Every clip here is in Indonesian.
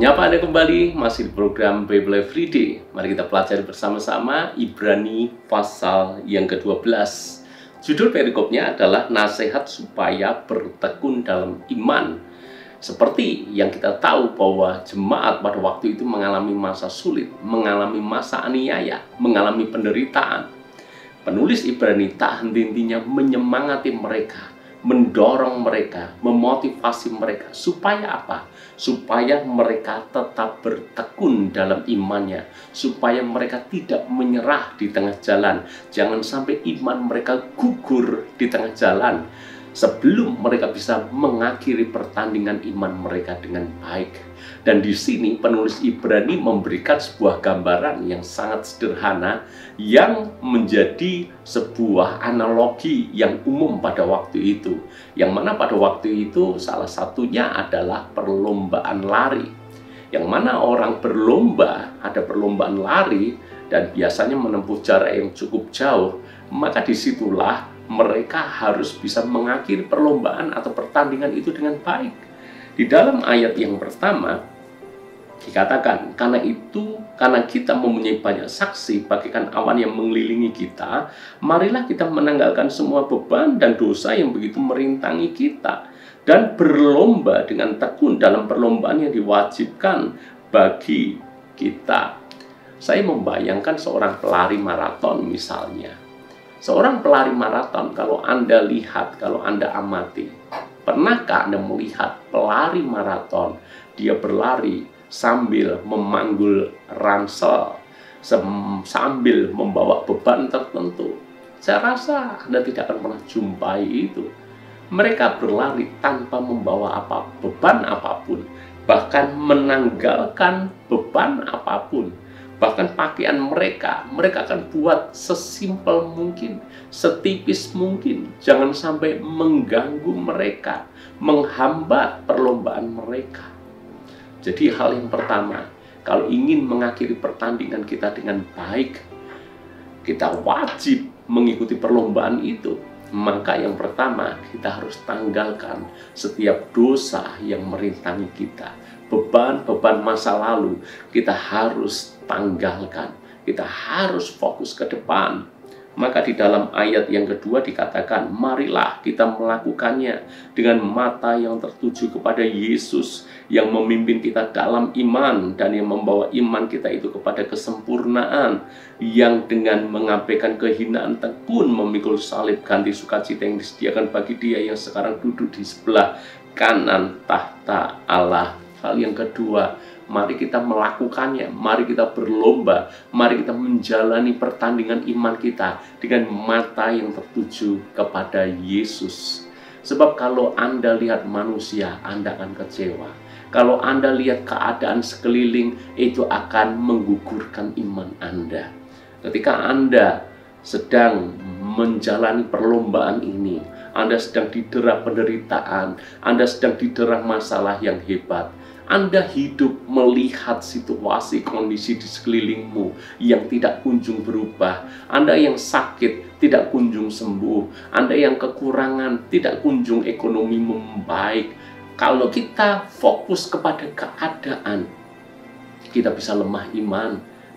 Menyapa Anda kembali, masih di program Bible Everyday. Mari kita pelajari bersama-sama Ibrani pasal yang ke-12. Judul perikopnya adalah nasihat supaya bertekun dalam iman. Seperti yang kita tahu bahwa jemaat pada waktu itu mengalami masa sulit, mengalami masa aniaya, mengalami penderitaan. Penulis Ibrani tak henti-hentinya menyemangati mereka, mendorong mereka, memotivasi mereka. Supaya apa? Supaya mereka tetap bertekun dalam imannya. Supaya mereka tidak menyerah di tengah jalan. Jangan sampai iman mereka gugur di tengah jalan sebelum mereka bisa mengakhiri pertandingan iman mereka dengan baik. Dan di sini penulis Ibrani memberikan sebuah gambaran yang sangat sederhana yang menjadi sebuah analogi yang umum pada waktu itu. Yang mana pada waktu itu salah satunya adalah perlombaan lari. Yang mana orang berlomba, ada perlombaan lari dan biasanya menempuh jarak yang cukup jauh, maka disitulah mereka harus bisa mengakhiri perlombaan atau pertandingan itu dengan baik. Di dalam ayat yang pertama dikatakan, karena kita mempunyai banyak saksi bagaikan awan yang mengelilingi kita, marilah kita menanggalkan semua beban dan dosa yang begitu merintangi kita, dan berlomba dengan tekun dalam perlombaan yang diwajibkan bagi kita. Saya membayangkan seorang pelari maraton misalnya. Seorang pelari maraton, kalau Anda lihat, kalau Anda amati, pernahkah Anda melihat pelari maraton, dia berlari sambil memanggul ransel, sambil membawa beban tertentu? Saya rasa Anda tidak akan pernah jumpai itu. Mereka berlari tanpa membawa beban apapun, bahkan menanggalkan beban apapun. Bahkan pakaian mereka akan buat sesimpel mungkin, setipis mungkin. Jangan sampai mengganggu mereka, menghambat perlombaan mereka. Jadi hal yang pertama, kalau ingin mengakhiri pertandingan kita dengan baik, kita wajib mengikuti perlombaan itu. Maka yang pertama, kita harus tanggalkan setiap dosa yang merintangi kita. Beban-beban masa lalu kita harus tanggalkan. Kita harus fokus ke depan. Maka di dalam ayat yang kedua dikatakan, marilah kita melakukannya dengan mata yang tertuju kepada Yesus yang memimpin kita dalam iman dan yang membawa iman kita itu kepada kesempurnaan, yang dengan mengabaikan kehinaan tekun memikul salib ganti sukacita yang disediakan bagi Dia yang sekarang duduk di sebelah kanan tahta Allah. Hal yang kedua, mari kita melakukannya, mari kita berlomba, mari kita menjalani pertandingan iman kita dengan mata yang tertuju kepada Yesus. Sebab kalau Anda lihat manusia, Anda akan kecewa. Kalau Anda lihat keadaan sekeliling, itu akan menggugurkan iman Anda. Ketika Anda sedang menjalani perlombaan ini, Anda sedang didera penderitaan, Anda sedang didera masalah yang hebat, Anda hidup melihat situasi kondisi di sekelilingmu yang tidak kunjung berubah. Anda yang sakit tidak kunjung sembuh. Anda yang kekurangan tidak kunjung ekonomi membaik. Kalau kita fokus kepada keadaan, kita bisa lemah iman.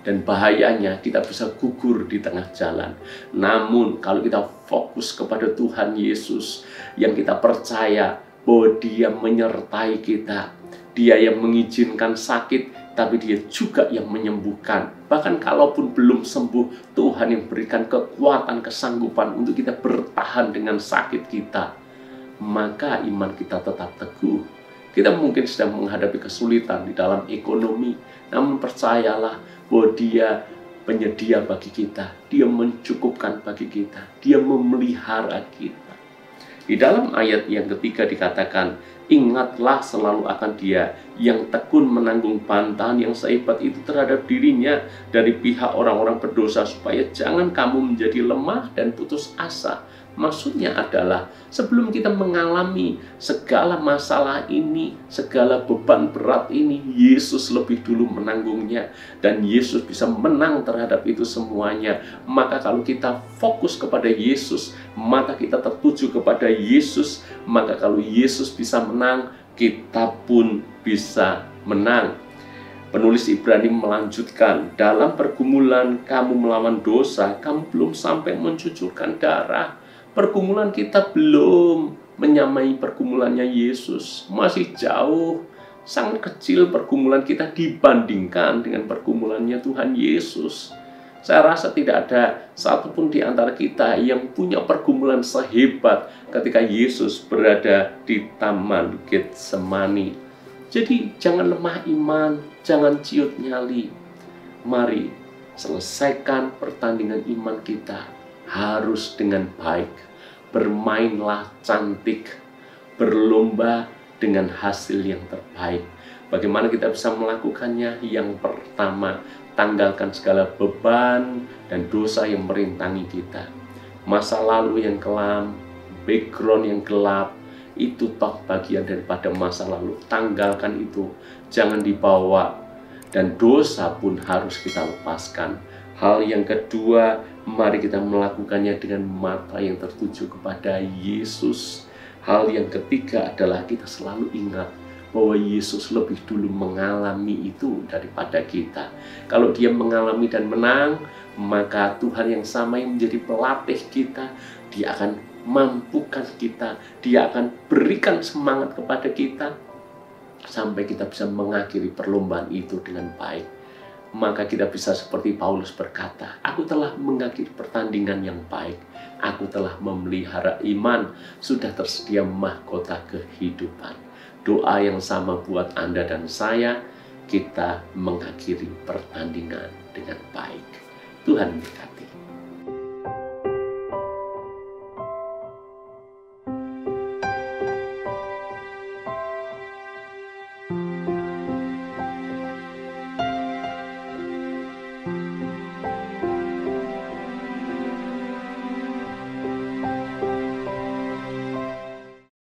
Dan bahayanya kita bisa gugur di tengah jalan. Namun kalau kita fokus kepada Tuhan Yesus yang kita percaya bahwa Dia menyertai kita, Dia yang mengizinkan sakit, tapi Dia juga yang menyembuhkan. Bahkan kalaupun belum sembuh, Tuhan yang berikan kekuatan, kesanggupan untuk kita bertahan dengan sakit kita. Maka iman kita tetap teguh. Kita mungkin sedang menghadapi kesulitan di dalam ekonomi, namun percayalah bahwa Dia penyedia bagi kita. Dia mencukupkan bagi kita. Dia memelihara kita. Di dalam ayat yang ketiga dikatakan, ingatlah selalu akan Dia yang tekun menanggung bantahan yang sehebat itu terhadap dirinya dari pihak orang-orang berdosa, supaya jangan kamu menjadi lemah dan putus asa. Maksudnya adalah sebelum kita mengalami segala masalah ini, segala beban berat ini, Yesus lebih dulu menanggungnya. Dan Yesus bisa menang terhadap itu semuanya. Maka kalau kita fokus kepada Yesus, mata kita tertuju kepada Yesus, maka kalau Yesus bisa menang, kita pun bisa menang. Penulis Ibrani melanjutkan, dalam pergumulan kamu melawan dosa, kamu belum sampai mencucurkan darah. Pergumulan kita belum menyamai pergumulannya Yesus, masih jauh, sangat kecil pergumulan kita dibandingkan dengan pergumulannya Tuhan Yesus. Saya rasa tidak ada satupun di antara kita yang punya pergumulan sehebat ketika Yesus berada di Taman Getsemani. Jadi jangan lemah iman, jangan ciut nyali. Mari selesaikan pertandingan iman kita harus dengan baik. Bermainlah cantik, berlomba dengan hasil yang terbaik. Bagaimana kita bisa melakukannya? Yang pertama, tanggalkan segala beban dan dosa yang merintangi kita. Masa lalu yang kelam, background yang gelap, itu toh bagian daripada masa lalu. Tanggalkan itu, jangan dibawa. Dan dosa pun harus kita lepaskan. Hal yang kedua, mari kita melakukannya dengan mata yang tertuju kepada Yesus. Hal yang ketiga adalah kita selalu ingat bahwa Yesus lebih dulu mengalami itu daripada kita. Kalau dia mengalami dan menang, maka Tuhan yang sama yang menjadi pelatih kita, dia akan mampukan kita, dia akan berikan semangat kepada kita sampai kita bisa mengakhiri perlombaan itu dengan baik. Maka kita bisa seperti Paulus berkata, aku telah mengakhiri pertandingan yang baik, aku telah memelihara iman, sudah tersedia mahkota kehidupan. Doa yang sama buat Anda dan saya, kita mengakhiri pertandingan dengan baik. Tuhan memberkati.